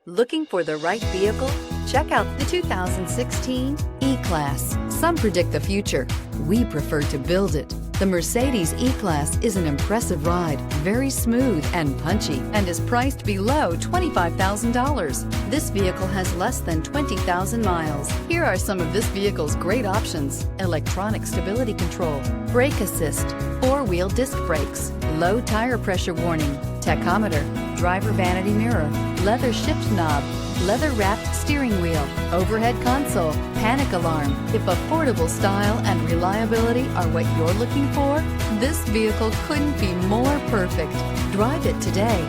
Looking for the right vehicle? Check out the 2016 E-Class. Some predict the future. We prefer to build it. The Mercedes E-Class is an impressive ride, very smooth and punchy, and is priced below $25,000. This vehicle has less than 20,000 miles. Here are some of this vehicle's great options: electronic stability control, brake assist, four-wheel disc brakes, low tire pressure warning, tachometer, driver vanity mirror, leather shift knob, leather-wrapped steering wheel, overhead console, panic alarm. If affordable style and reliability are what you're looking for, this vehicle couldn't be more perfect. Drive it today.